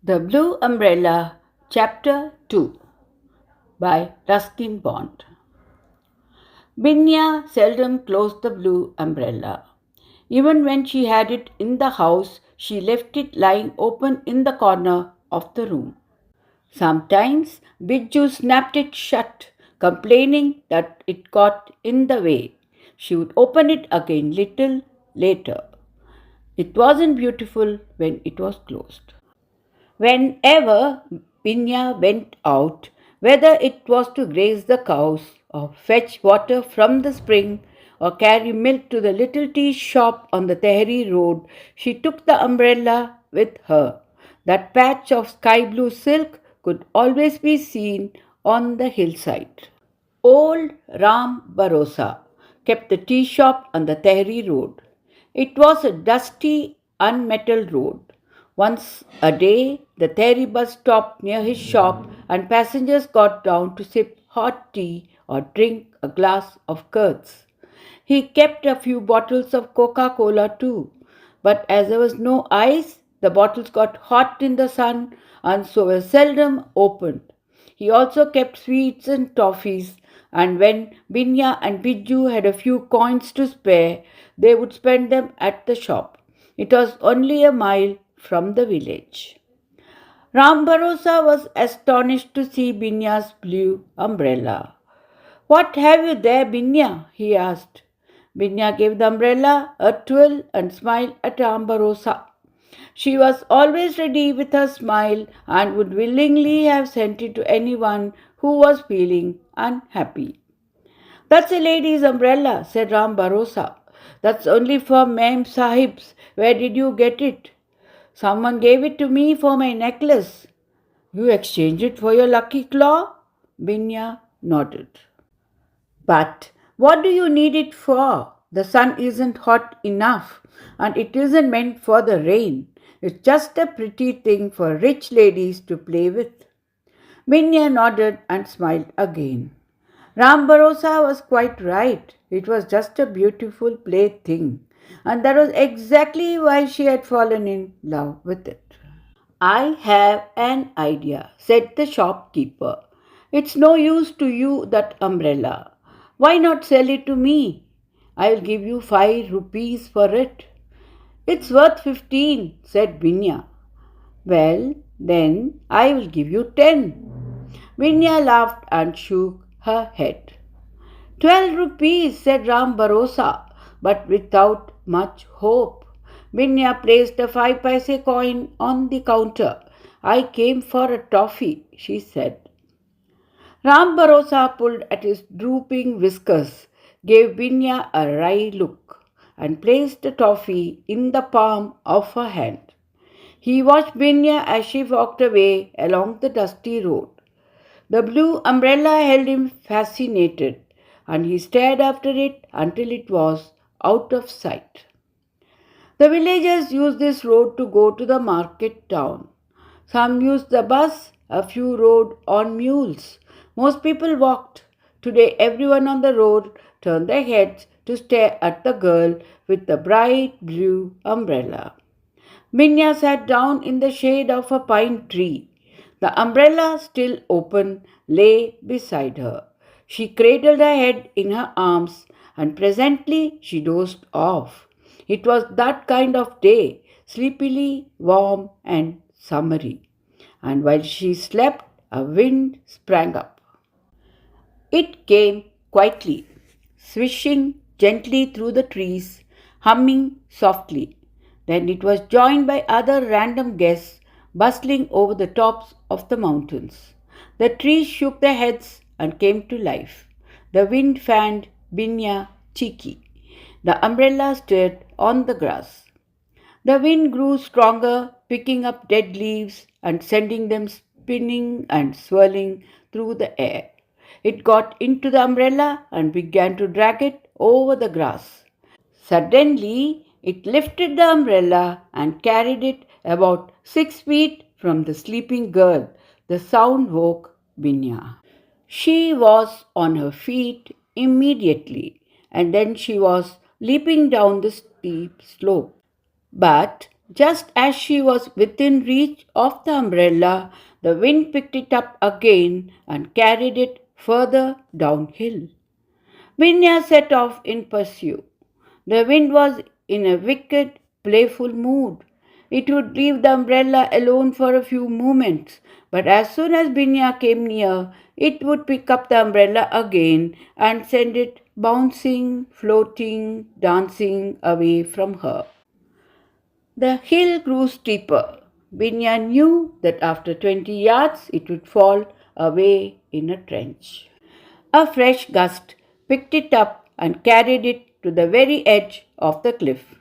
The Blue Umbrella, Chapter 2 by Ruskin Bond. Binya seldom closed the blue umbrella. Even when she had it in the house, she left it lying open in the corner of the room. Sometimes Bijju snapped it shut, complaining that it got in the way. She would open it again little later. It wasn't beautiful when it was closed. Whenever Binya went out, whether it was to graze the cows, or fetch water from the spring, or carry milk to the little tea shop on the Tehri road, she took the umbrella with her. That patch of sky blue silk could always be seen on the hillside. Old Ram Barosa kept the tea shop on the Tehri road. It was a dusty, unmetalled road. Once a day, the Tehri bus stopped near his shop and passengers got down to sip hot tea or drink a glass of curds. He kept a few bottles of Coca-Cola too, but as there was no ice, the bottles got hot in the sun and so were seldom opened. He also kept sweets and toffees, and when Binya and Bijju had a few coins to spare, they would spend them at the shop. It was only a mile from the village. Ram Bharosa was astonished to see Binya's blue umbrella. "What have you there, Binya?" he asked. Binya gave the umbrella a twirl and smiled at Ram Bharosa. She was always ready with her smile and would willingly have sent it to anyone who was feeling unhappy. "That's a lady's umbrella," said Ram Bharosa. "That's only for Mem Sahibs. Where did you get it?" "Someone gave it to me for my necklace." "You exchanged it for your lucky claw?" Binya nodded. "But what do you need it for? The sun isn't hot enough, and it isn't meant for the rain. It's just a pretty thing for rich ladies to play with." Binya nodded and smiled again. Ram Bharosa was quite right. It was just a beautiful plaything, and that was exactly why she had fallen in love with it. "I have an idea," said the shopkeeper. "It's no use to you, that umbrella. Why not sell it to me? I'll give you 5 rupees for it." "It's worth 15, said Binya. "Well, then I will give you 10. Binya laughed and shook her head. 12 rupees, said Ram Bharosa, but without much hope. Binya placed a 5 paise coin on the counter. "I came for a toffee," she said. Ram Bharosa pulled at his drooping whiskers, gave Binya a wry look, and placed the toffee in the palm of her hand. He watched Binya as she walked away along the dusty road. The blue umbrella held him fascinated, and he stared after it until it was out of sight. The villagers used this road to go to the market town. Some used the bus, a few rode on mules. Most people walked. Today everyone on the road turned their heads to stare at the girl with the bright blue umbrella. Binya sat down in the shade of a pine tree. The umbrella, still open, lay beside her. She cradled her head in her arms, and presently she dozed off. It was that kind of day, sleepily warm and summery, and while she slept, a wind sprang up. It came quietly, swishing gently through the trees, humming softly. Then it was joined by other random guests bustling over the tops of the mountains. The trees shook their heads and came to life. The wind fanned Binya cheeky. The umbrella stirred on the grass. The wind grew stronger, picking up dead leaves and sending them spinning and swirling through the air. It got into the umbrella and began to drag it over the grass. Suddenly, it lifted the umbrella and carried it about 6 feet from the sleeping girl. The sound woke Binya. She was on her feet immediately, and then she was leaping down the steep slope. But Just as she was within reach of the umbrella, the wind picked it up again and carried it further downhill. Vinya set off in pursuit. The wind was in a wicked, playful mood. It would leave the umbrella alone for a few moments, but as soon as Binya came near, it would pick up the umbrella again and send it bouncing, floating, dancing away from her. The hill grew steeper. Binya knew that after 20 yards it would fall away in a trench. A fresh gust picked it up and carried it to the very edge of the cliff.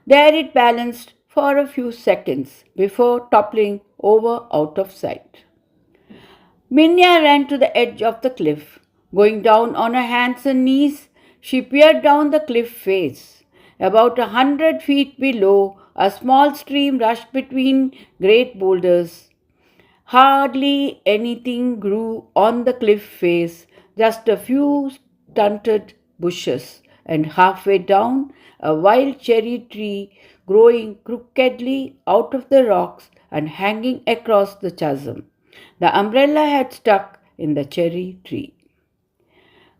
There it balanced for a few seconds before toppling over out of sight. Minya ran to the edge of the cliff. Going down on her hands and knees, she peered down the cliff face. About 100 feet below, a small stream rushed between great boulders. Hardly anything grew on the cliff face, just a few stunted bushes, and halfway down, a wild cherry tree growing crookedly out of the rocks and hanging across the chasm. The umbrella had stuck in the cherry tree.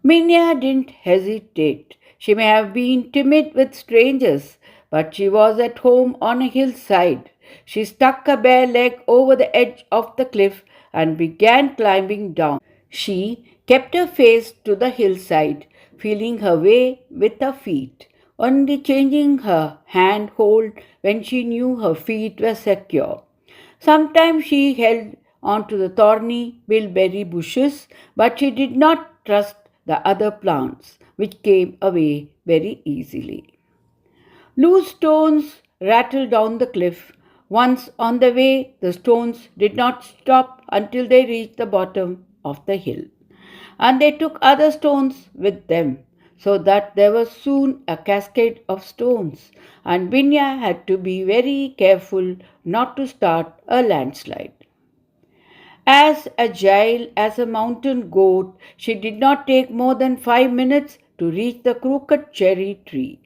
Minya didn't hesitate. She may have been timid with strangers, but she was at home on a hillside. She stuck a bare leg over the edge of the cliff and began climbing down. She kept her face to the hillside, feeling her way with her feet, only changing her hand hold when she knew her feet were secure. Sometimes she held on to the thorny bilberry bushes, but she did not trust the other plants, which came away very easily. Loose stones rattled down the cliff. Once on the way, the stones did not stop until they reached the bottom of the hill. And they took other stones with them, so that there was soon a cascade of stones, and Binya had to be very careful not to start a landslide. As agile as a mountain goat, she did not take more than 5 minutes to reach the crooked cherry tree.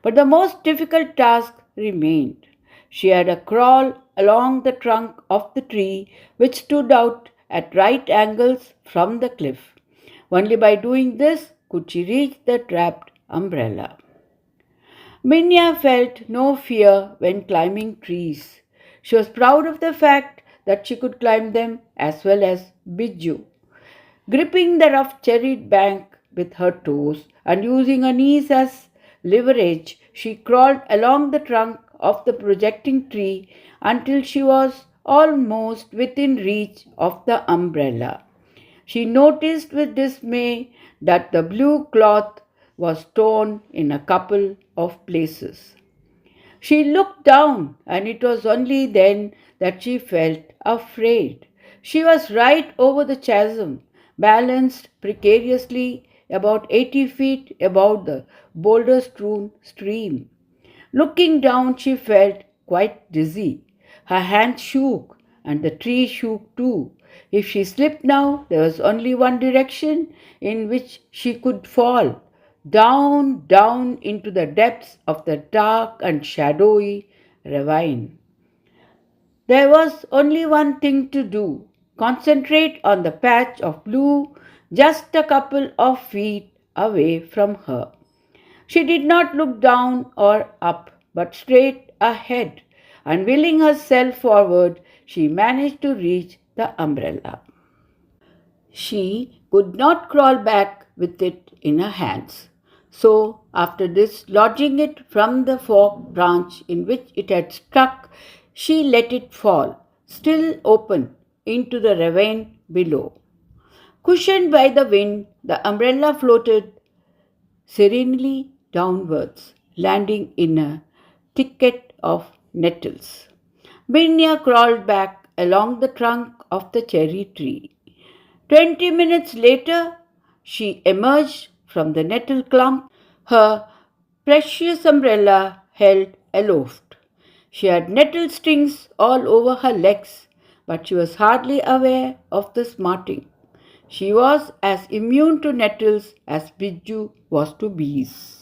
But the most difficult task remained. She had to crawl along the trunk of the tree, which stood out at right angles from the cliff. Only by doing this could she reach the trapped umbrella. Minya felt no fear when climbing trees. She was proud of the fact that she could climb them as well as Biju. Gripping the rough cherry bank with her toes and using her knees as leverage, she crawled along the trunk of the projecting tree until she was almost within reach of the umbrella. She noticed with dismay that the blue cloth was torn in a couple of places. She looked down, and it was only then that she felt afraid. She was right over the chasm, balanced precariously about 80 feet above the boulder strewn stream. Looking down, she felt quite dizzy. Her hands shook, and the tree shook too. If she slipped now, there was only one direction in which she could fall down, down into the depths of the dark and shadowy ravine. There was only one thing to do: concentrate on the patch of blue just a couple of feet away from her. She did not look down or up, but straight ahead, and wheeling herself forward, she managed to reach the umbrella. She could not crawl back with it in her hands. So, after dislodging it from the forked branch in which it had stuck, she let it fall, still open, into the ravine below. Cushioned by the wind, the umbrella floated serenely downwards, landing in a thicket of nettles. Binya crawled back along the trunk of the cherry tree. 20 minutes later, she emerged from the nettle clump, her precious umbrella held aloft. She had nettle stings all over her legs, but she was hardly aware of the smarting. She was as immune to nettles as Biju was to bees.